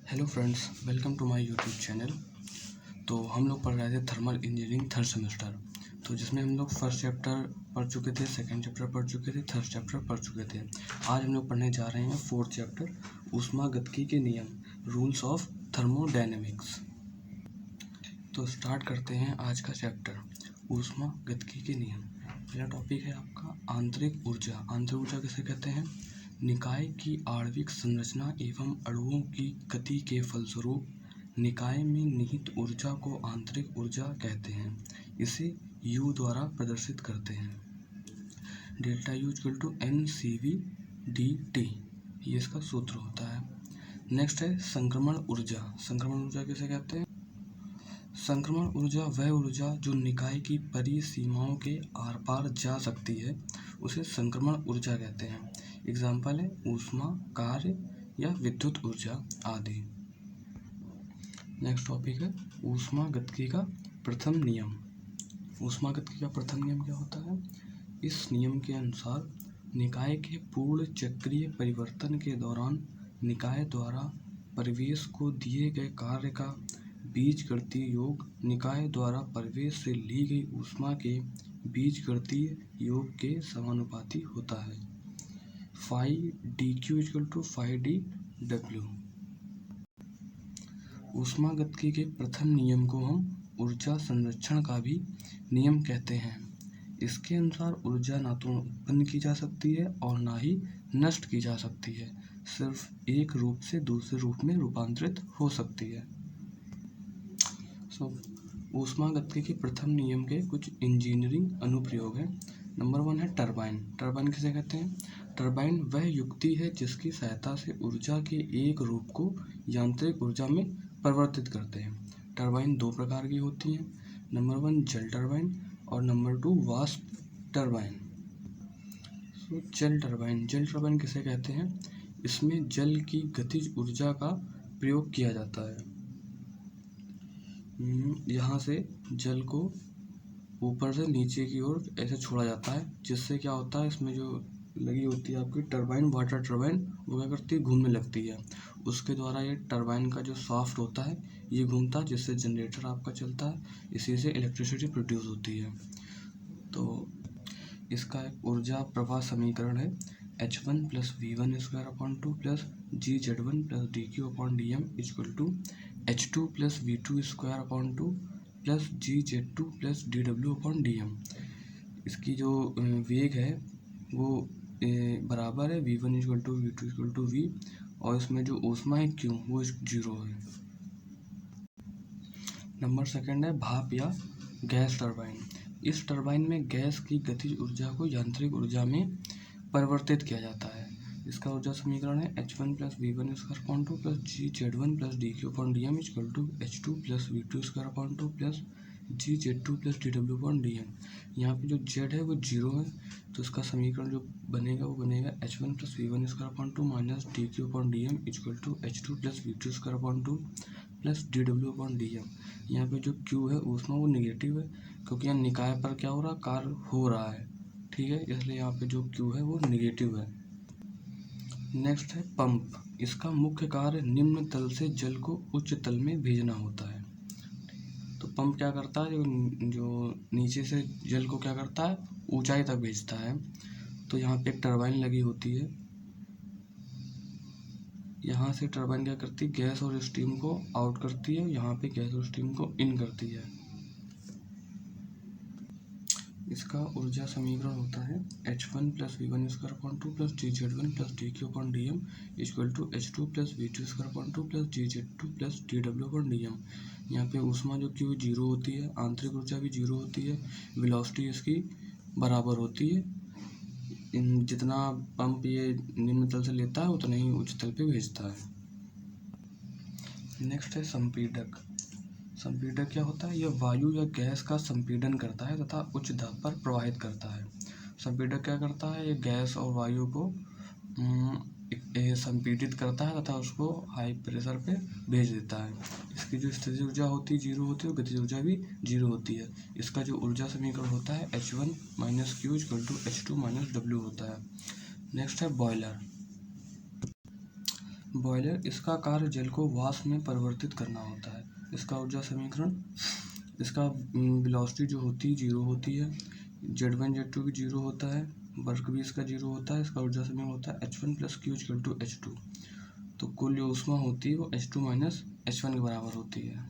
Hello friends, welcome to my YouTube channel. तो हम लोग पढ़ रहे थे थर्मल इंजीनियरिंग थर्ड सेमेस्टर, तो जिसमें हम लोग फर्स्ट चैप्टर पढ़ चुके थे, सेकंड चैप्टर पढ़ चुके थे, थर्ड चैप्टर पढ़ चुके थे। आज हम लोग पढ़ने जा रहे हैं फोर्थ चैप्टर, ऊष्मागतिकी के नियम, रूल्स ऑफ थर्मोडायनेमिक्स। तो स्टार्ट करते हैं आज का चैप्टर, ऊष्मागतिकी के नियम। पहला टॉपिक है आपका आंतरिक ऊर्जा। आंतरिक ऊर्जा किसे कहते हैं? निकाय की आणविक संरचना एवं अणुओं की गति के फलस्वरूप निकाय में निहित ऊर्जा को आंतरिक ऊर्जा कहते हैं। इसे U द्वारा प्रदर्शित करते हैं। Delta U equal to NCV/dt, ये इसका सूत्र होता है। नेक्स्ट है संक्रमण ऊर्जा। संक्रमण ऊर्जा किसे कहते हैं? संक्रमण ऊर्जा वह ऊर्जा जो निकाय की परिसीमाओं के आर पार जा सकती है, उसे संक्रमण ऊर्जा कहते हैं। एग्जाम्पल है ऊष्मा, कार्य या विद्युत ऊर्जा आदि। नेक्स्ट टॉपिक है ऊष्मागतिकी का प्रथम नियम। ऊष्मागतिकी का प्रथम नियम क्या होता है? इस नियम के अनुसार निकाय के पूर्ण चक्रीय परिवर्तन के दौरान निकाय द्वारा परिवेश को दिए गए कार्य का बीजगणितीय योग निकाय द्वारा परिवेश से ली गई ऊष्मा के बीजगणितीय योग के समानुपाती होता है। phi/dq equal to phi/dw। ऊष्मागतिकी के प्रथम नियम को हम ऊर्जा संरक्षण का भी नियम कहते हैं। इसके अनुसार ऊर्जा ना तो उत्पन्न की जा सकती है और ना ही नष्ट की जा सकती है, सिर्फ एक रूप से दूसरे रूप में रूपांतरित हो सकती है। ऊष्मागतिकी के प्रथम नियम के कुछ इंजीनियरिंग अनुप्रयोग हैं। नंबर 1 है टरबाइन। टरबाइन किसे कहते हैं? टरबाइन वह युक्ति है जिसकी सहायता से ऊर्जा के एक रूप को यांत्रिक ऊर्जा में परिवर्तित करते हैं। टरबाइन दो प्रकार की होती हैं। नंबर 1 जल टरबाइन और नंबर 2 वाष्प टरबाइन। जल टरबाइन। जल टरबाइन किसे कहते हैं? इसमें जल की गतिज ऊर्जा का प्रयोग किया जाता है। यहाँ से जल को ऊपर से नीचे की ओर ऐसे छोड़ा जाता है, जिससे क्या होता है, इसमें जो लगी होती है आपकी टरबाइन, वाटर टरबाइन, वो क्या करती है, घूमने लगती है। उसके द्वारा ये टरबाइन का जो शाफ्ट होता है ये घूमता है, जिससे जनरेटर आपका चलता है, इसी से इलेक्ट्रिसिटी प्रोड्यूस होती है। तो इसका एक ऊर्जा प्रवाह समीकरण है H1 + V1² plus GZ1 + dQ/dm equal to H2 + V2² plus GZ2 + dW/dm। इसकी जो वेग है वो बराबर है V1 = V2 = V, और इसमें जो ऊष्मा है Q वो 0 है। नंबर 2 है भाप या गैस टरबाइन। इस टरबाइन में गैस की गतिज ऊर्जा को यांत्रिक ऊर्जा में परिवर्तित किया जाता है। इसका ऊर्जा समीकरण है H1 + V1² plus GZ1 + dQ/dm equal to H2 + V2² plus GZ2 + dW/dm। यहाँ पे जो Z है वो 0 है, तो इसका समीकरण जो बनेगा वो बनेगा H1 + V1² minus dQ/dm equal to H2 + V2² plus dW/dm। यहाँ पे जो Q है ऊष्मा वो निगेटिव है, क्योंकि यहाँ निकाय पर क्या हो रहा है, कार्य हो रहा है, ठीक है, इसलिए यहाँ पे जो Q है वो निगेटिव है। नेक्स्ट है पंप। इसका मुख्य कार्य निम्न तल से जल को उच्च तल में भेजना होता है। तो पंप क्या करता है, जो नीचे से जल को क्या करता है, ऊंचाई तक भेजता है। तो यहाँ पे एक टरबाइन लगी होती है, यहाँ से टरबाइन क्या करती है, गैस और स्टीम को आउट करती है, यहाँ पे गैस और स्टीम को इन करती है। इसका ऊर्जा समीकरण होता है H1 + V1² plus GZ1 + dQ/dm equal to H2 + V2² plus GZ2 + dW/dm। यहाँ पे ऊष्मा जो Q 0 होती है, आंतरिक ऊर्जा भी 0 होती है, वेलोसिटी इसकी बराबर होती है। जितना पंप ये निम्न तल से लेता है उतना ही उच्च तल पे भेजता है। नेक्स्ट है संपीडक। संपीडक क्या होता है? यह वायु या गैस का संपीडन करता है तथा उच्च दाब पर प्रवाहित करता है। संपीडक क्या करता है, ये गैस और वायु को संपीडित करता है तथा उसको हाई प्रेशर पे भेज देता है। इसकी जो स्थितिज ऊर्जा होती है 0 होती है और गतिज ऊर्जा भी 0 होती है। इसका जो ऊर्जा समीकरण होता है H1 - Q equal to H2 - W होता है। नेक्स्ट है बॉयलर। बॉयलर, इसका कार्य जल को वाष्प में परिवर्तित करना होता है। इसका ऊर्जा समीकरण, इसका वेलोसिटी जो होती है 0 होती है, Z1 Z2 भी 0 होता है, वर्क भी इसका 0 होता है। इसका ऊर्जा समीकरण होता है H1 + Q = H2। तो कुल जो ऊष्मा होती है वो H2 - H1 के बराबर होती है।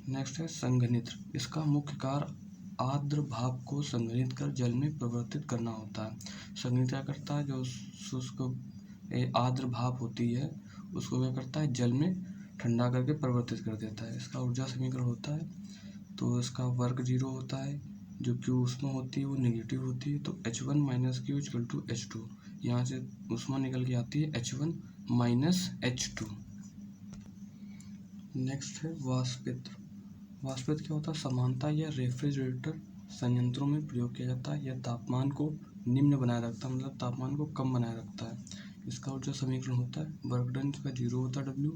नेक्स्ट है संघनित्र, इसका मुख्य कार्य आर्द्र भाप को संघनित कर जल में परिवर्तित करना होता है। संघनित क्या करता है, जो शुष्क आर्द्र भाप होती है उसको क्या करता है, जल में ठंडा करके परिवर्तित कर देता है। इसका ऊर्जा समीकरण होता है, तो इसका वर्क 0 होता है, जो Q ऊष्मा होती है वो नेगेटिव होती है, तो H1 - Q = H2। यहाँ से ऊष्मा निकल के आती है H1 - H2। नेक्स्ट है वाष्पित्र। वाष्पित्र क्या होता है, समानता या रेफ्रिजरेटर संयंत्रों में प्रयोग किया जाता है। यह तापमान को निम्न बनाए रखता है, मतलब तापमान को कम बनाए रखता है। इसका ऊर्जा समीकरण होता है, वर्क डन इसका 0 होता है W,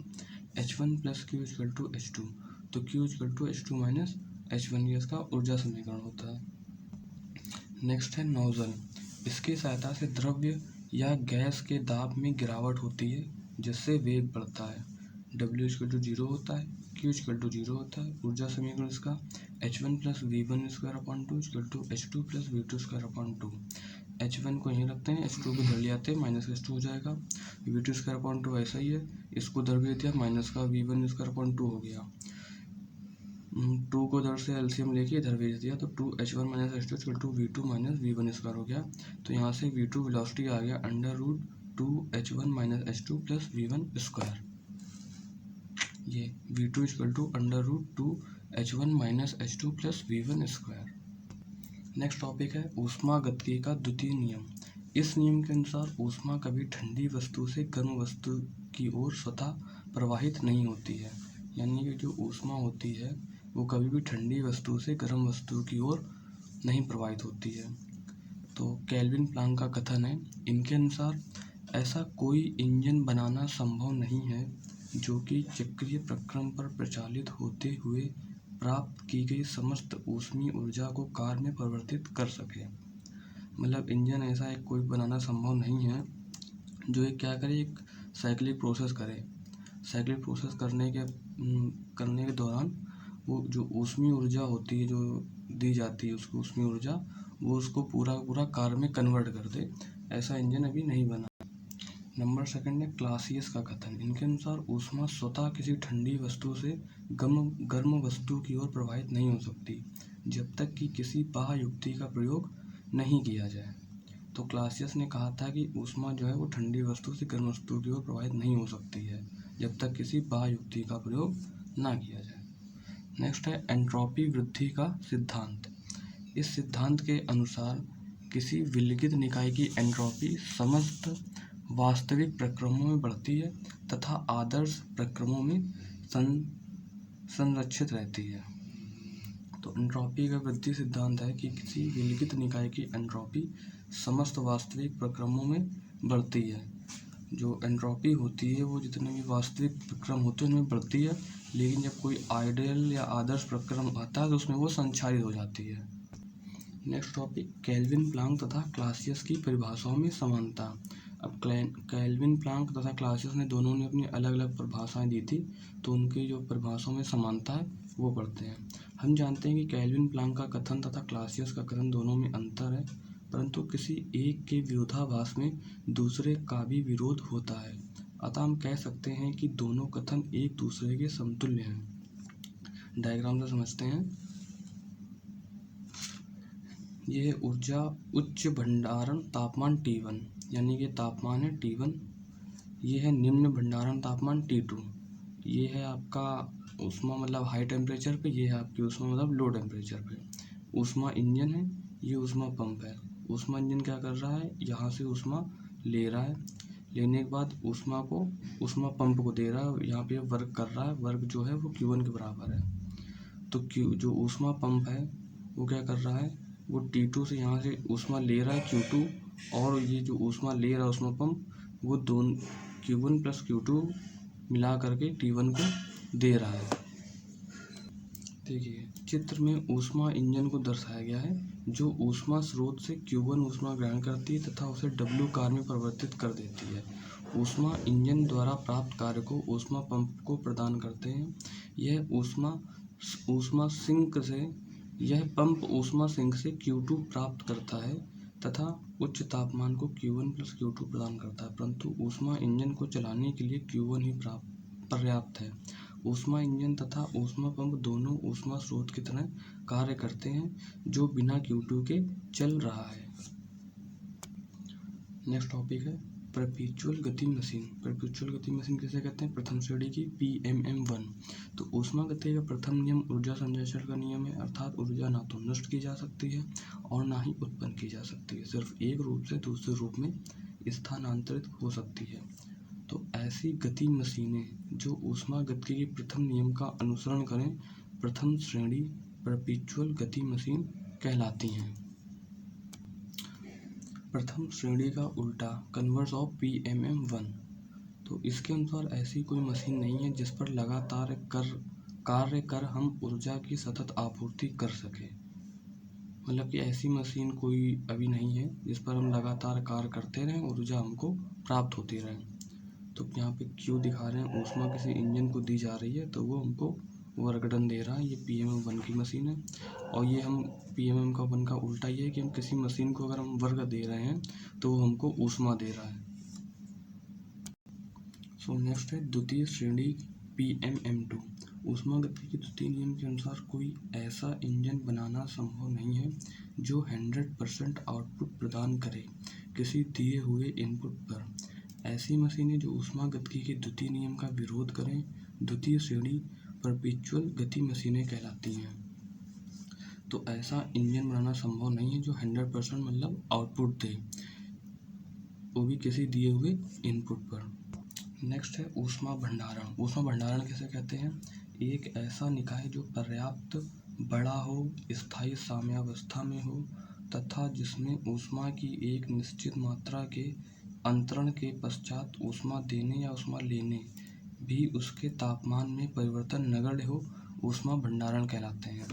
H1 + Q = H2, तो Q = H2 - H1, ये इसका ऊर्जा समीकरण होता है। नेक्स्ट है नोजल, इसकी सहायता से द्रव्य या गैस के दाब में गिरावट होती है जिससे वेग बढ़ता है। W = 0 होता है, Q = 0 होता है। ऊर्जा समीकरण इसका H1 + V1² = H2 + V2²/2। H1 को यहीं रखते हैं, H2 को धर ले आते हैं, -H2 हो जाएगा। V2²/2 ऐसा ही है, इसको धर भी दिया, माइनस का V1²/2 हो गया। 2 को इधर से एलसीएम लेके इधर भेज दिया, तो 2H1 - H2 = V2 - V1² हो गया। तो यहाँ से V2 वेलोसिटी आ गया √2H1 - H2 + V1²। ये V2 = √2H1 - H2 + V1²। Next topic है ऊष्मागतिकी का द्वितीय नियम। इस नियम के अनुसार ऊष्मा कभी ठंडी वस्तु से गर्म वस्तु की ओर स्वतः प्रवाहित नहीं होती है। यानी कि जो ऊष्मा होती है वो कभी भी ठंडी वस्तु से गर्म वस्तु की ओर नहीं प्रवाहित होती है। तो केल्विन प्लांक का कथन है, इनके अनुसार ऐसा कोई इंजन बनाना संभव नहीं है जो कि चक्रीय प्रक्रम पर प्रचालित होते हुए प्राप्त की गई समस्त ऊष्मीय ऊर्जा को कार्य में परिवर्तित कर सके। मतलब इंजन ऐसा एक कोई बनाना संभव नहीं है जो एक क्या करे, एक साइक्लिक प्रोसेस करे। साइक्लिक प्रोसेस करने के दौरान वो जो ऊष्मीय ऊर्जा होती है, जो दी जाती है उसको ऊष्मीय ऊर्जा, वो उसको पूरा कार्य में कन्वर्ट कर दे। ऐसा इंजन अभी नहीं बना। नंबर सेकंड है क्लासियस का कथन। इनके अनुसार ऊष्मा स्वतः किसी ठंडी वस्तु से गर्म वस्तु की ओर प्रवाहित नहीं हो सकती जब तक कि किसी बाह्य युक्ति का प्रयोग नहीं किया जाए। तो क्लासियस ने कहा था कि ऊष्मा जो है वो ठंडी वस्तु से गर्म वस्तु की ओर प्रवाहित नहीं हो सकती है जब तक किसी बाह्य युक्ति का प्रयोग ना किया जाए। नेक्स्ट है एंट्रोपी वृद्धि का सिद्धांत। इस सिद्धांत के अनुसार किसी विलगित निकाय की एंट्रोपी समस्त वास्तविक प्रक्रमों में बढ़ती है तथा आदर्श प्रक्रमों में संरक्षित रहती है। तो एंट्रोपी का वृद्धि सिद्धांत है कि किसी विलगित निकाय की एंट्रोपी समस्त वास्तविक प्रक्रमों में बढ़ती है। जो एंट्रोपी होती है वो जितने भी वास्तविक प्रक्रम होते हैं उनमें बढ़ती है, लेकिन जब कोई आइडियल या आदर्श प्रक्रम आता है तो उसमें वो संचारित हो जाती है। नेक्स्ट टॉपिक केल्विन प्लांक तथा क्लासियस की परिभाषाओं में समानता। अब केल्विन प्लांक तथा क्लासियस ने दोनों ने अपनी अलग अलग परिभाषाएं दी थी, तो उनकी जो परिभाषाओं में समानता है वो पढ़ते हैं। हम जानते हैं कि केल्विन प्लांक का कथन तथा क्लासियस का कथन दोनों में अंतर है, परंतु किसी एक के विरोधाभास में दूसरे का भी विरोध होता है। अतः हम कह सकते हैं कि दोनों कथन एक दूसरे के समतुल्य हैं। डायग्राम से समझते हैं। ये ऊर्जा उच्च भंडारण तापमान T1, यानी कि तापमान है T1। ये है निम्न भंडारण तापमान T2। ये है आपका ऊष्मा मतलब हाई टेम्परेचर पे, ये है आपकी ऊष्मा मतलब लो टेम्परेचर पे। ऊष्मा इंजन है, ये ऊष्मा पंप है। ऊष्मा इंजन क्या कर रहा है, यहाँ से ऊष्मा ले रहा है, लेने के बाद ऊष्मा पंप को दे रहा है, यहाँ पे वर्क कर रहा है। वर्क जो है वो Q1 के बराबर है। तो जो ऊष्मा पंप है वो क्या कर रहा है, वो T2 से यहाँ से ऊष्मा ले रहा है Q2, और ये जो ऊष्मा ले रहा है ऊष्मा पंप वो दोनों Q1 + Q2 मिला करके T1 को दे रहा है। देखिए चित्र में ऊष्मा इंजन को दर्शाया गया है, जो ऊष्मा स्रोत से Q1 ऊष्मा ग्रहण करती है तथा उसे W कार्य में परिवर्तित कर देती है। ऊष्मा इंजन द्वारा प्राप्त कार्य को ऊष्मा पंप को प्रदान करते हैं। यह पंप ऊष्मा सिंक से Q2 प्राप्त करता है तथा उच्च तापमान को Q1 + Q2 प्रदान करता है, परंतु ऊष्मा इंजन को चलाने के लिए Q1 ही पर्याप्त है। ऊष्मा इंजन तथा ऊष्मा पंप दोनों ऊष्मा स्रोत की तरह कार्य करते हैं जो बिना Q2 के चल रहा है। नेक्स्ट टॉपिक है परपेचुअल गति मशीन। परपेचुअल गति मशीन किसे कहते हैं? प्रथम श्रेणी की PMM1। तो ऊष्मा गति का प्रथम नियम ऊर्जा संचरण का नियम है, अर्थात ऊर्जा ना तो नष्ट की जा सकती है और ना ही उत्पन्न की जा सकती है, सिर्फ एक रूप से दूसरे रूप में स्थानांतरित हो सकती है। तो ऐसी गति मशीनें जो ऊष्मा गति के प्रथम नियम का अनुसरण करें प्रथम श्रेणी परपेचुअल गति मशीन कहलाती हैं। प्रथम श्रेणी का उल्टा कन्वर्स ऑफ PMM1। तो इसके अनुसार ऐसी कोई मशीन नहीं है जिस पर लगातार कार्य कर हम ऊर्जा की सतत आपूर्ति कर सके। मतलब कि ऐसी मशीन कोई अभी नहीं है जिस पर हम लगातार कार्य करते रहें, ऊर्जा हमको प्राप्त होती रहे। तो यहाँ पे क्यों दिखा रहे हैं, ऊष्मा किसी इंजन को दी जा रही है तो वो हमको वर्क डन दे रहा है। ये PMM1 की मशीन है और ये हम PMM1 का उल्टा ये है कि हम किसी मशीन को अगर हम वर्क दे रहे हैं तो वो हमको ऊष्मा दे रहा है। सो नेक्स्ट है द्वितीय श्रेणी PMM2। ऊष्मा गति के द्वितीय नियम के अनुसार कोई ऐसा इंजन बनाना संभव नहीं है जो 100% आउटपुट प्रदान करे किसी दिए हुए इनपुट पर। ऐसी मशीनें जो ऊष्मा गति के द्वितीय नियम का विरोध करें द्वितीय श्रेणी परपेचुअल गति मशीनें कहलाती हैं। तो ऐसा इंजन बनाना संभव नहीं है जो 100% मतलब आउटपुट दे, वो भी किसी दिए हुए इनपुट पर। नेक्स्ट है ऊष्मा भंडारण। ऊष्मा भंडारण किसे कहते हैं? एक ऐसा निकाय जो पर्याप्त बड़ा हो, स्थायी साम्यावस्था में हो तथा जिसमें ऊष्मा की एक निश्चित मात्रा के अंतरण के पश्चात ऊष्मा देने या ऊष्मा लेने भी उसके तापमान में परिवर्तन नगण्य हो, ऊष्मा भंडारण कहलाते हैं।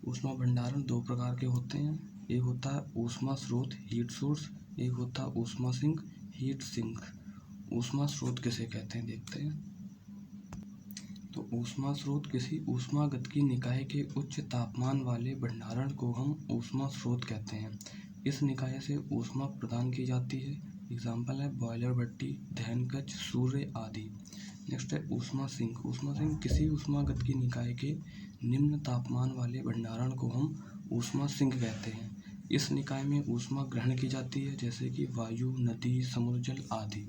ऊष्मा भंडारण दो प्रकार के होते हैं, एक होता है ऊष्मा स्रोत हीट सोर्स, एक होता है ऊष्मा सिंक हीट सिंक। ऊष्मा स्रोत किसे कहते हैं देखते हैं। तो ऊष्मा स्रोत किसी ऊष्मागतिकी निकाय के उच्च तापमान वाले भंडारण को हम ऊष्मा स्रोत कहते हैं। इस निकाय से ऊष्मा प्रदान की जाती है। एग्जाम्पल है बॉयलर भट्टी, दहन कक्ष, सूर्य आदि। नेक्स्ट है ऊष्मा सिंक। ऊष्मा सिंक किसी ऊष्मागतिकी निकाय के निम्न तापमान वाले भंडारण को हम ऊष्मा सिंक कहते हैं। इस निकाय में ऊष्मा ग्रहण की जाती है जैसे कि वायु, नदी, समुद्र जल आदि।